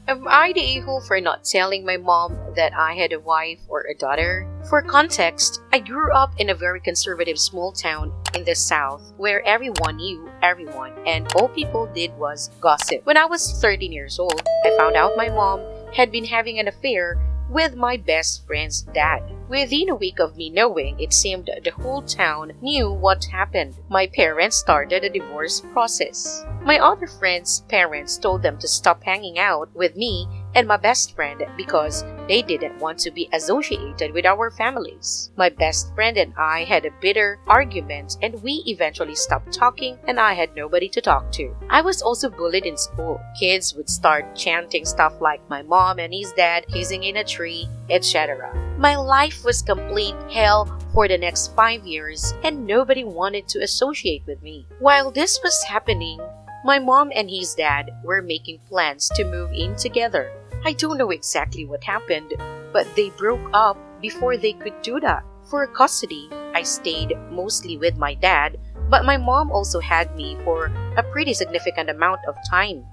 Am I the a-hole for not telling my mom that I had a wife or a daughter? For context, I grew up in a very conservative small town in the South where everyone knew everyone and all people did was gossip. When I was 13 years old, I found out my mom had been having an affair with my best friend's dad. Within a week of me knowing, it seemed the whole town knew what happened. My parents started a divorce process. My other friends' parents told them to stop hanging out with me and my best friend because they didn't want to be associated with our families. My best friend and I had a bitter argument and we eventually stopped talking and I had nobody to talk to. I was also bullied in school. Kids would start chanting stuff like my mom and his dad kissing in a tree, etc. My life was complete hell for the next 5 years and nobody wanted to associate with me. While this was happening, my mom and his dad were making plans to move in together. I don't know exactly what happened, but they broke up before they could do that. For custody, I stayed mostly with my dad, but my mom also had me for a pretty significant amount of time.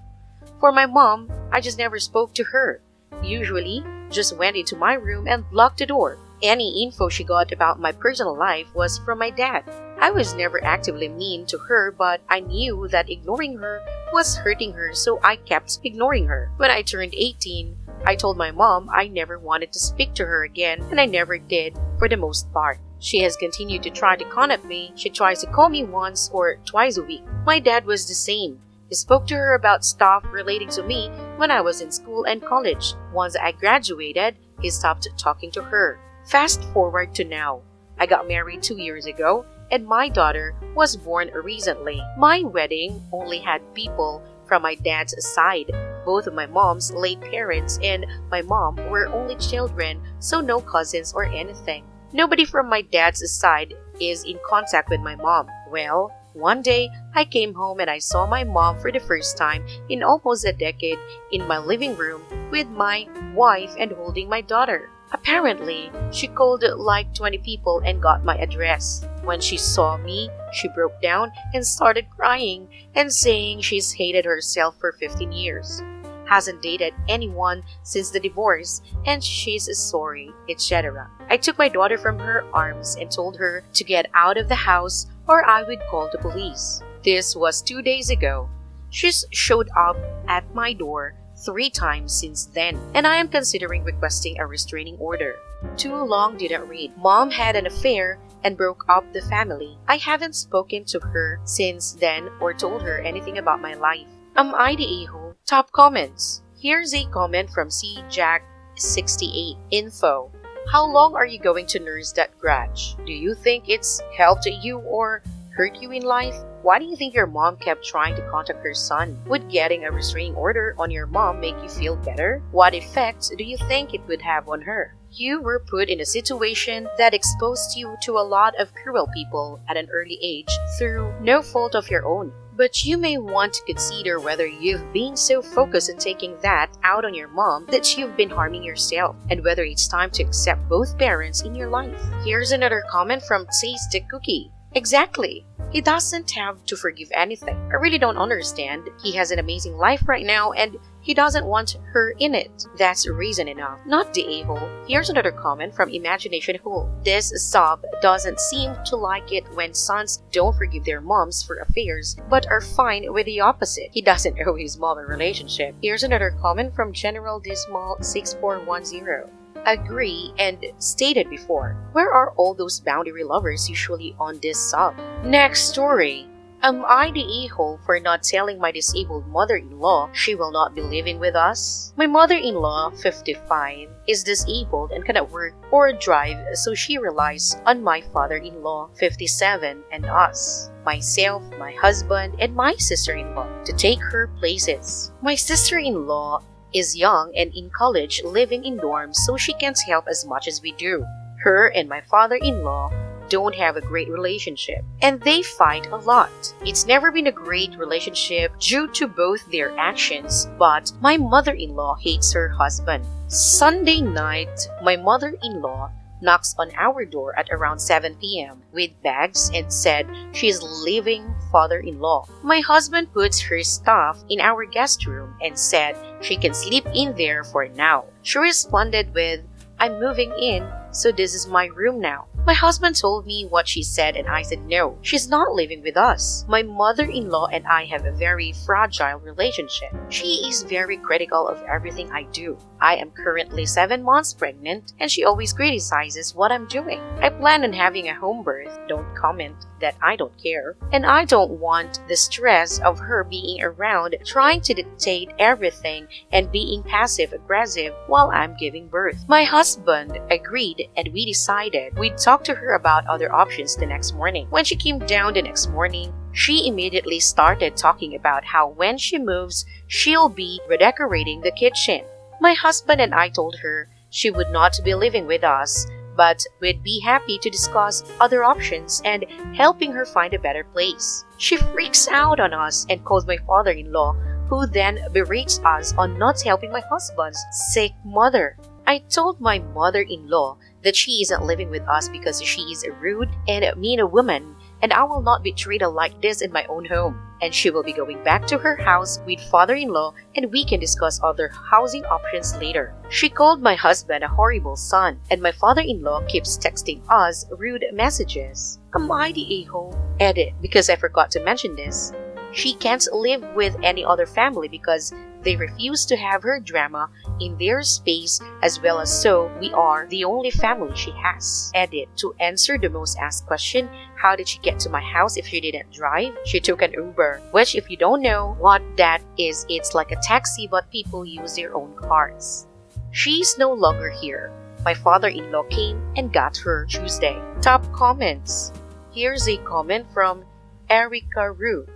For my mom, I just never spoke to her. Usually, just went into my room and locked the door. Any info she got about my personal life was from my dad. I was never actively mean to her, but I knew that ignoring her was hurting her, so I kept ignoring her. When I turned 18, I told my mom I never wanted to speak to her again, and I never did for the most part. She has continued to try to contact me. She tries to call me once or twice a week. My dad was the same. He spoke to her about stuff relating to me when I was in school and college. Once I graduated, he stopped talking to her. Fast forward to now. I got married 2 years ago and my daughter was born recently. My wedding only had people from my dad's side. Both of my mom's late parents and my mom were only children, so no cousins or anything. Nobody from my dad's side is in contact with my mom. Well, one day, I came home and I saw my mom for the first time in almost a decade in my living room with my wife and holding my daughter. Apparently, she called like 20 people and got my address. When she saw me, she broke down and started crying and saying she's hated herself for 15 years, hasn't dated anyone since the divorce, and she's sorry, etc. I took my daughter from her arms and told her to get out of the house or I would call the police. This was 2 days ago. She's showed up at my door 3 times since then, and I am considering requesting a restraining order. Too long didn't read. Mom had an affair and broke up the family. I haven't spoken to her since then or told her anything about my life. Am I the a-hole? Top comments. Here's a comment from CJack68. Info. How long are you going to nurse that grudge? Do you think it's helped you or hurt you in life? Why do you think your mom kept trying to contact her son? Would getting a restraining order on your mom make you feel better? What effect do you think it would have on her? You were put in a situation that exposed you to a lot of cruel people at an early age through no fault of your own. But you may want to consider whether you've been so focused on taking that out on your mom that you've been harming yourself, and whether it's time to accept both parents in your life. Here's another comment from Taste the Cookie. Exactly. He doesn't have to forgive anything. I really don't understand. He has an amazing life right now and he doesn't want her in it. That's reason enough. Not the a-hole. Here's another comment from Imagination Hole. This sub doesn't seem to like it when sons don't forgive their moms for affairs but are fine with the opposite. He doesn't owe his mom a relationship. Here's another comment from General Dismal 6410. Agree and stated before. Where are all those boundary lovers usually on this sub? Next story. Am I the a-hole for not telling my disabled mother-in-law she will not be living with us? My mother-in-law, 55, is disabled and cannot work or drive, so she relies on my father-in-law, 57, and us, myself, my husband, and my sister-in-law, to take her places. My sister-in-law is young and in college living in dorms, so she can't help as much as we do. Her and my father-in-law don't have a great relationship and they fight a lot. It's never been a great relationship due to both their actions, but my mother-in-law hates her husband. Sunday night, my mother-in-law knocks on our door at around 7 p.m. with bags and said she's leaving father-in-law. My husband puts her stuff in our guest room and said she can sleep in there for now. She responded with, "I'm moving in, so this is my room now." My husband told me what she said and I said no, she's not living with us. My mother-in-law and I have a very fragile relationship. She is very critical of everything I do. I am currently 7 months pregnant and she always criticizes what I'm doing. I plan on having a home birth, don't comment that I don't care. And I don't want the stress of her being around trying to dictate everything and being passive-aggressive while I'm giving birth. My husband agreed and we decided we'd talk to her about other options the next morning. When she came down the next morning, she immediately started talking about how when she moves, she'll be redecorating the kitchen. My husband and I told her she would not be living with us, but we'd be happy to discuss other options and helping her find a better place. She freaks out on us and calls my father-in-law, who then berates us on not helping my husband's sick mother. I told my mother-in-law that she isn't living with us because she is a rude and mean woman, and I will not be treated like this in my own home. And she will be going back to her house with father-in-law and we can discuss other housing options later. She called my husband a horrible son, and my father-in-law keeps texting us rude messages. Am I the a-hole? Edit, because I forgot to mention this. She can't live with any other family because they refuse to have her drama in their space, as well as so we are the only family she has. Edit, to answer the most asked question, how did she get to my house if she didn't drive? She took an Uber, which if you don't know what that is, it's like a taxi but people use their own cars. She's no longer here. My father-in-law came and got her Tuesday. Top comments. Here's a comment from Erica Rue.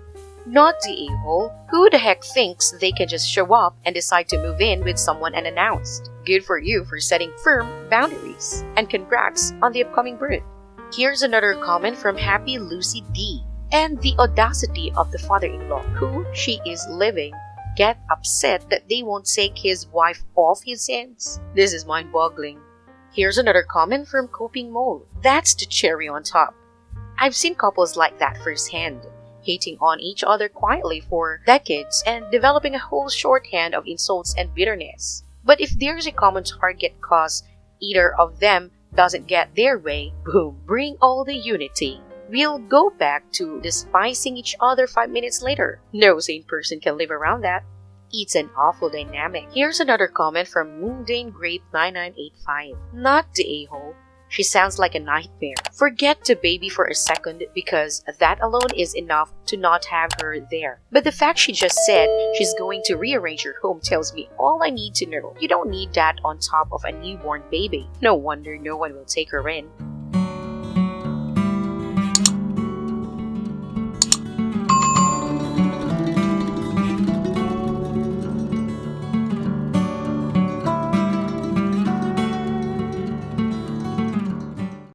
Not the a-hole. Who the heck thinks they can just show up and decide to move in with someone unannounced? Good for you for setting firm boundaries. And congrats on the upcoming birth. Here's another comment from Happy Lucy D. And the audacity of the father-in-law, who she is living, get upset that they won't take his wife off his hands. This is mind-boggling. Here's another comment from Coping Mole. That's the cherry on top. I've seen couples like that firsthand, hating on each other quietly for decades and developing a whole shorthand of insults and bitterness. But if there's a common target cause either of them doesn't get their way, boom, bring all the unity. We'll go back to despising each other 5 minutes later. No sane person can live around that. It's an awful dynamic. Here's another comment from Mundane Grape 9985. Not the a-hole. She sounds like a nightmare. Forget the baby for a second because that alone is enough to not have her there. But the fact she just said she's going to rearrange her home tells me all I need to know. You don't need that on top of a newborn baby. No wonder no one will take her in.